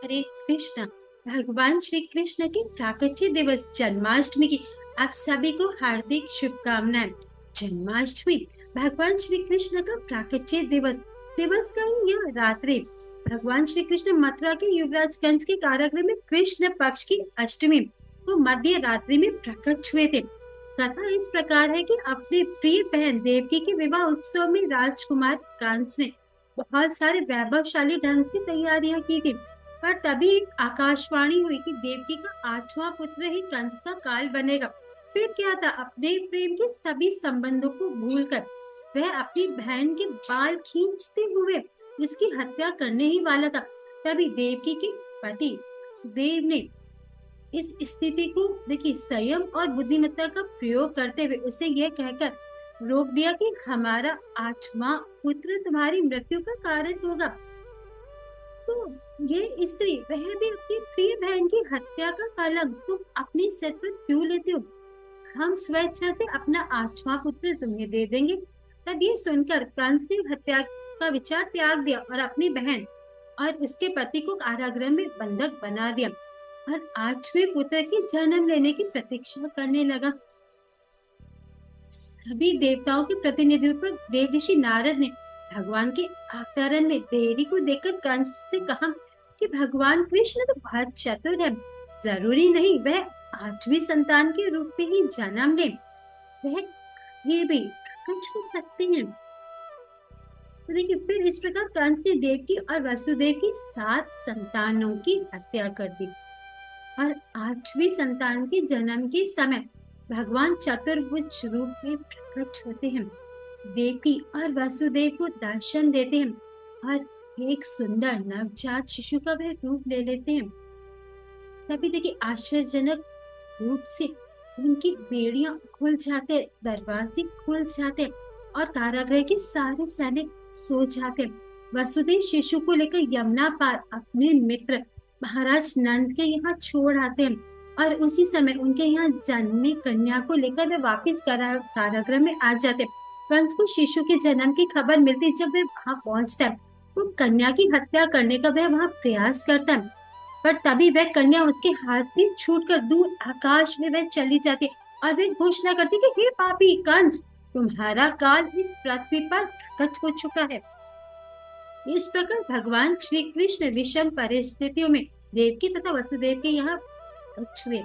हरे कृष्णा। भगवान श्री कृष्ण के प्राकट्य दिवस जन्माष्टमी की आप सभी को हार्दिक शुभकामनाएं। जन्माष्टमी भगवान श्री कृष्ण का प्राकट्य दिवस दिवस का ही यह रात्रि भगवान श्री कृष्ण मथुरा के युवराज कंस के कारागृह में कृष्ण पक्ष की अष्टमी को मध्य रात्रि में प्रकट हुए थे। कथा इस प्रकार है कि अपनी प्रिय बहन देवकी के विवाह उत्सव में राजकुमार कंस ने बहुत सारे वैभवशाली ढंग से तैयारियां की थी। पर तभी एक आकाशवाणी हुई कि देवकी का 8वां पुत्र ही कंस का काल बनेगा। फिर क्या था, अपने प्रेम के सभी संबंधों को भूलकर वह अपनी बहन के बाल खींचते हुए उसकी हत्या करने ही वाला था। तभी देवकी के पति सुदेव ने इस स्थिति को देखिए संयम और बुद्धिमत्ता का प्रयोग करते हुए उसे यह कहकर रोक दिया कि हमारा 8वां पुत्र तुम्हारी मृत्यु का कारण होगा। तो ये स्त्री वह भी अपनी प्रिय बहन की हत्या का कलंक तुम अपने सिर पर क्यों लेते हो? हम स्वेच्छा से अपना 8वां पुत्र तुम्हें दे देंगे। तब ये सुनकर कंस ने हत्या का विचार त्याग दिया और अपनी बहन और उसके पति को कारागृह में बंधक बना दिया और 8वें पुत्र के जन्म लेने की प्रतीक्षा करने लगा। सभी देवताओं के प्रतिनिधियों पर देव ऋषि नारद ने भगवान के अवतरण में देरी को देखकर कंस से कहा कि भगवान कृष्ण तो बहुत चतुर है, जरूरी नहीं वह 8वीं संतान के रूप में ही जन्म ले, वह कहीं भी प्रकट हो सकते हैं। तो देखिए फिर इस प्रकार कंस ने देवकी और वसुदेव की 7 संतानों की हत्या कर दी और 8वीं संतान के जन्म के समय भगवान चतुर्भुज रूप में प्रकट होते हैं, देवकी और वसुदेव को दर्शन देते हैं और एक सुंदर नवजात शिशु का वह रूप ले लेते हैं। तभी देखिए आश्चर्यजनक रूप से उनकी बेड़ियां खुल जाते, दरवाजे खुल जाते और कारागृह के सारे सैनिक सो जाते। वसुदेव शिशु को लेकर यमुना पार अपने मित्र महाराज नंद के यहाँ छोड़ आते हैं और उसी समय उनके यहाँ जन्मी कन्या को लेकर वे वापिस कारागृह में आ जाते। कंस को शिशु के जन्म की खबर मिलती जब वे वहां पहुंचता है तो कन्या की हत्या करने का वह वहां प्रयास करता है, पर तभी वह कन्या उसके हाथ से छूटकर दूर आकाश में वह चली जाती और वे घोषणा करती कि हे पापी कंस, तुम्हारा काल इस पृथ्वी पर प्रकट हो चुका है। इस प्रकार भगवान श्री कृष्ण विषम परिस्थितियों में देवकी तथा वसुदेव के यहाँ हुए।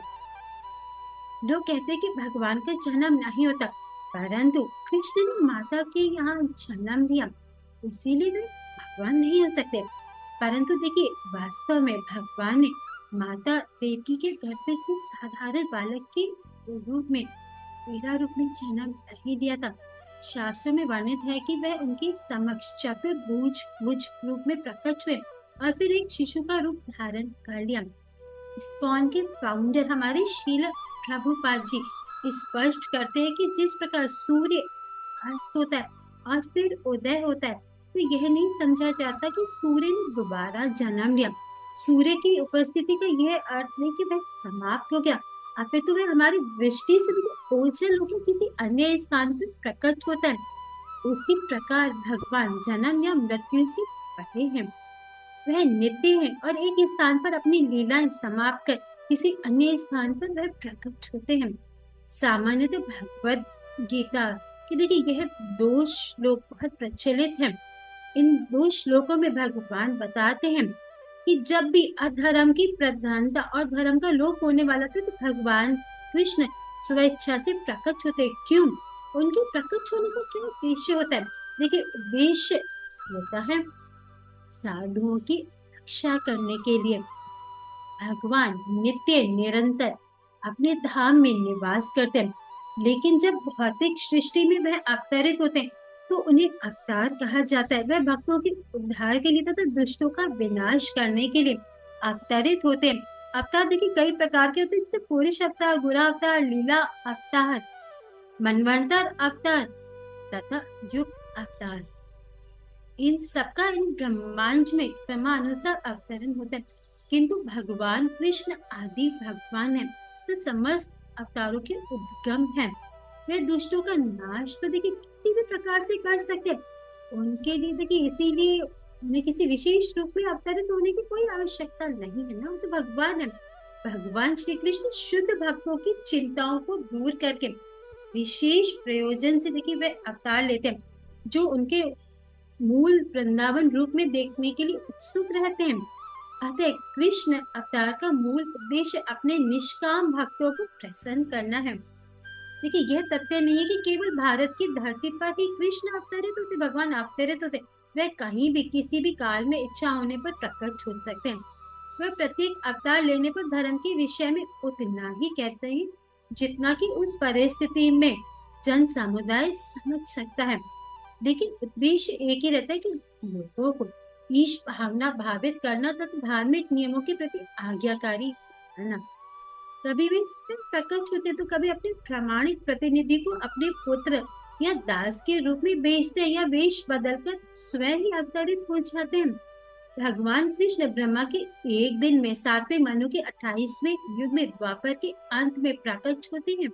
लोग कहते हैं कि भगवान का जन्म नहीं होता, परंतु कृष्ण ने माता के यहाँ जन्म लिया, इसीलिए वे भगवान नहीं हो सकते। परंतु देखिए वास्तव में भगवान ने माता देवकी के गर्भ से साधारण बालक के रूप में पीड़ा रूप में जन्म नहीं दिया था। शास्त्रों में वर्णित है कि वह उनके समक्ष चतुर्भुज रूप में प्रकट हुए और फिर एक शिशु का रूप धारण कर लिया। इस्कॉन के फाउंडर हमारे श्रील प्रभुपाद जी स्पष्ट करते हैं कि जिस प्रकार सूर्य अस्त होता है और फिर उदय होता है, तो यह नहीं समझा जाता कि सूर्य ने दोबारा जन्म लिया। सूर्य की उपस्थिति का यह अर्थ नहीं कि वह समाप्त हो गया, अपितु वह हमारी दृष्टि से भी ओझल होकर किसी अन्य स्थान पर प्रकट होता है। उसी प्रकार भगवान जन्म या मृत्यु से परे हैं, वह नित्य है और एक स्थान पर अपनी लीलाएं समाप्त कर किसी अन्य स्थान पर वह प्रकट होते हैं। सामान्यतः भगवद गीता के देखिए यह 2 श्लोक बहुत प्रचलित हैं। इन 2 श्लोकों में भगवान बताते हैं कि जब भी अधर्म की प्रधानता और धर्म का लोप होने वाला था तो भगवान कृष्ण स्वेच्छा से प्रकट होते। क्यों? उनके प्रकट होने का क्या उद्देश्य होता है? देखिए उद्देश्य होता है साधुओं की रक्षा करने के लिए। भगवान नित्य निरंतर अपने धाम में निवास करते हैं, लेकिन जब भौतिक सृष्टि में वह अवतरित होते हैं तो उन्हें अवतार कहा जाता है। वह भक्तों के उद्धार के लिए तथा दुष्टों का विनाश करने के लिए अवतरित होते हैं। अवतार देखिए कई प्रकार के होते हैं, जैसे पुरुष अवतार, गुरु अवतार, लीला अवतार, मनवंतर अवतार तथा युग अवतार। इन सबका इन ब्रह्मांड में क्रमानुसार अवतरण होता है, किंतु भगवान कृष्ण आदि भगवान है तो समस्त अवतारों के उद्गम है। वे दुष्टों का नाश तो देखिए किसी भी प्रकार से कर सकते हैं। उनके लिए देखिए इसीलिए उन्हें किसी विशेष रूप में अवतरित होने की कोई आवश्यकता नहीं है ना, वो तो भगवान है। भगवान श्री कृष्ण शुद्ध भक्तों की चिंताओं को दूर करके विशेष प्रयोजन से देखिए वे अवतार लेते हैं, जो उनके मूल वृंदावन रूप में देखने के लिए उत्सुक रहते हैं। अतः कृष्ण अवतार का मूल उद्देश्य अपने निष्काम भक्तों को प्रसन्न करना है। देखिए यह तथ्य नहीं है कि केवल भारत की धरती पर ही कृष्ण अवतरित होते, भगवान अवतरित होते। वह कहीं भी किसी भी काल में इच्छा होने पर प्रकट हो सकते हैं। वह प्रत्येक अवतार लेने पर धर्म के विषय में उतना ही कहते हैं जितना कि उस परिस्थिति में जन समुदाय समझ सकता है। लेकिन उद्देश्य एक ही रहता है कि लोगों को ईश भावना भावित करना तथा धार्मिक नियमों के प्रति आज्ञाकारी करना। कभी भी स्वयं प्रकट होते तो कभी अपने प्रामाणिक प्रतिनिधि को अपने पुत्र या दास के रूप में भेजते हैं या वेश बदलकर स्वयं ही अवतरित हो जाते हैं। भगवान कृष्ण ब्रह्मा के एक दिन में 7वें मनु के 28वें युग में द्वापर के अंत में प्रकट होते हैं।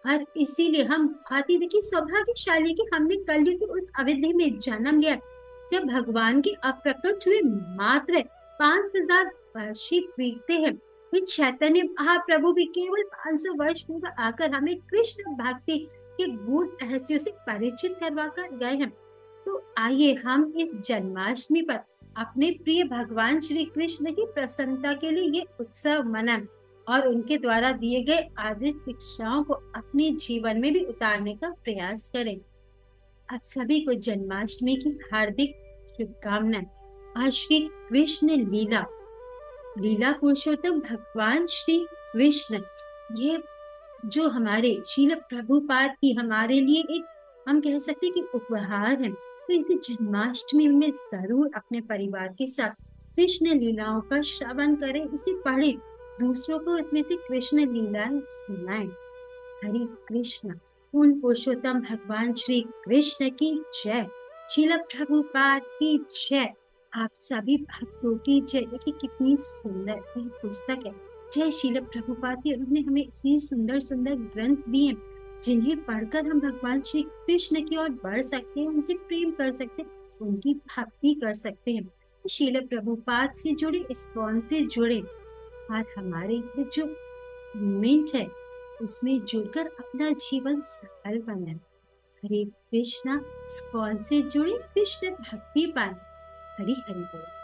और इसीलिए हम आती देखिए सौभाग्यशाली कि हमने कलयुग की उस अवधि में जन्म लिया जब भगवान के अप्रकट हुए मात्र 5000 वर्ष ही बीतते हैं। फिर चैतन्य महाप्रभु भी केवल 500 वर्ष पूर्व आकर हमें कृष्ण भक्ति के गूढ़ रहस्यों से परिचित करवा कर गए हैं। तो आइए हम इस जन्माष्टमी पर अपने प्रिय भगवान श्री कृष्ण की प्रसन्नता के लिए ये उत्सव मनाएं और उनके द्वारा दिए गए आदर्श शिक्षाओं को अपने जीवन में भी उतारने का प्रयास करें। आप सभी को जन्माष्टमी की हार्दिक शुभकामनाएं। आज श्री कृष्ण लीला लीला पुरुषोत्तम भगवान श्री कृष्ण ये जो हमारे शील प्रभुपाद की हमारे लिए एक हम कह सकते हैं कि उपहार है। तो इसे जन्माष्टमी में जरूर अपने परिवार के साथ कृष्ण लीलाओं का श्रवण करें, इसे पढ़ें, दूसरों को इसमें से कृष्ण लीलाएं सुनाएं। हरे कृष्ण। उन पुरुषोत्तम भगवान श्री कृष्ण की जय। शील प्रभुपाद की जय। आप सभी भक्तों की जय। देखिए कितनी सुंदर ये पुस्तक है जय शील प्रभुपाद की। उन्होंने हमें इतनी सुंदर सुंदर ग्रंथ दिए हैं जिन्हें पढ़कर हम भगवान श्री कृष्ण की ओर बढ़ सकते हैं, उनसे प्रेम कर सकते हैं, उनकी भक्ति कर सकते हैं। शील प्रभुपाद से जुड़े, इस्कॉन से जुड़े और हमारे ये जो मूवमेंट है उसमें जुड़कर अपना जीवन सफल बनाए। हरे कृष्णा। इस्कॉन से जुड़े, कृष्ण भक्ति पाए। हरि हरि बोल।